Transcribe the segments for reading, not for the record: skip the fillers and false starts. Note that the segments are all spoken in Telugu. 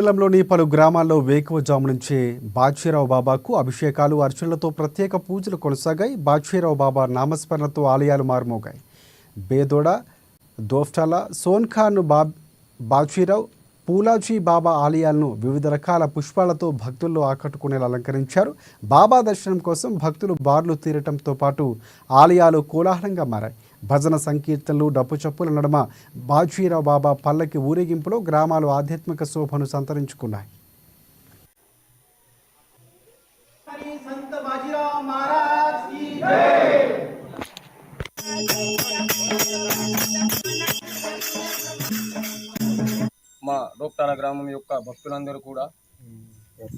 మండలంలోని పలు గ్రామాల్లో వేకువజాము నుంచే బాచీరావు బాబాకు అభిషేకాలు అర్చనలతో ప్రత్యేక పూజలు కొనసాగాయి. బాచీరావు బాబా నామస్మరణతో ఆలయాలు మారుమోగాయి. బేదోడ, దోఫ్టాల, సోన్ఖాన్ బాచీరావు, పూలాజీ బాబా ఆలయాలను వివిధ రకాల పుష్పాలతో భక్తుల్లో ఆకట్టుకునేలా అలంకరించారు. బాబా దర్శనం కోసం భక్తులు బార్లు తీరటంతో పాటు ఆలయాలు కోలాహలంగా మారాయి. భజన సంకీర్తనలు, డప్పు చప్పుల నడుమ బాచీరావు బాబా పల్లకి ఊరేగింపులో గ్రామాలు ఆధ్యాత్మిక శోభను సంతరించుకున్నాయి. మా రోప్టాల గ్రామం యొక్క భక్తులందరూ కూడా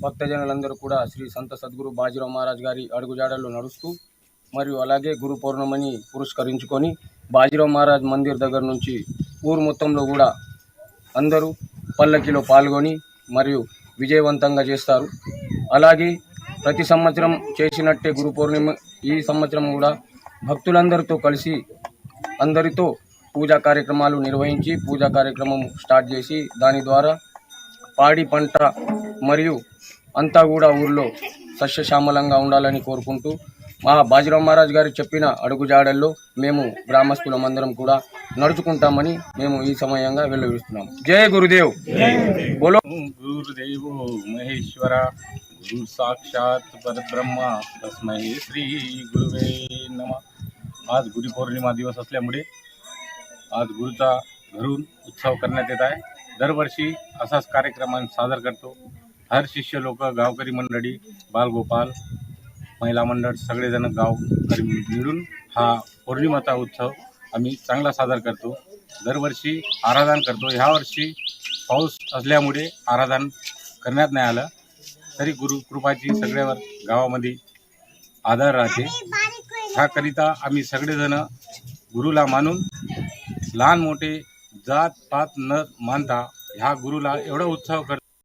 భక్తజనులందరూ కూడా శ్రీ సంత సద్గురు బాజీరావు మహారాజ్ గారి అడుగుజాడల్లో నడుస్తూ మరియు అలాగే గురు పౌర్ణమిని పురస్కరించుకొని బాజీరావు మహారాజ్ మందిర్ దగ్గర నుంచి ఊరు మొత్తంలో కూడా అందరూ పల్లకిలో పాల్గొని మరియు విజయవంతంగా చేస్తారు. అలాగే ప్రతి సంవత్సరం చేసినట్టే గురు పౌర్ణమి ఈ సంవత్సరం కూడా భక్తులందరితో కలిసి అందరితో పూజా కార్యక్రమాలు నిర్వహించి పూజా కార్యక్రమం స్టార్ట్ చేసి దాని ద్వారా పాడి పంట మరియు అంతా కూడా ఊర్లో సస్యశ్యామలంగా ఉండాలని కోరుకుంటూ మా బాజీరావు మహారాజ్ గారు చెప్పిన అడుగుజాడల్లో మేము గ్రామస్తులమందరం కూడా నడుచుకుంటామని మేము ఈ సమయంగా వెల్లడిస్తున్నాం. జై గురుదేవ్. బోలో गुरुदेवो महेश्वरा गुरु साक्षात परब्रह्मा तस्मै श्री गुरुवे नमः. आज गुरुपौर्णिमा दिवस असल्यामुळे आज गुरुचा घरून उत्सव करण्यात येत आहे. दरवर्षी असाच कार्यक्रम सादर करतो. हर शिष्य लोक, गावकरी मंडळी, बालगोपाल, महिला मंडळ सगळेजण गावकरी मिळून हा पौर्णिमाचा उत्सव आम्ही चांगला सादर करतो. दरवर्षी आराधन करतो. ह्या वर्षी पाऊस असल्यामुळे आराधन करण्यात नाही आलं तरी गुरु कृपाची सगळ्यावर गावामध्ये आधार राहते. ह्याकरिता आम्ही सगळेजण गुरुला मानून लहान मोठे जात पात न मानता ह्या गुरुला एवढा उत्सव करतो.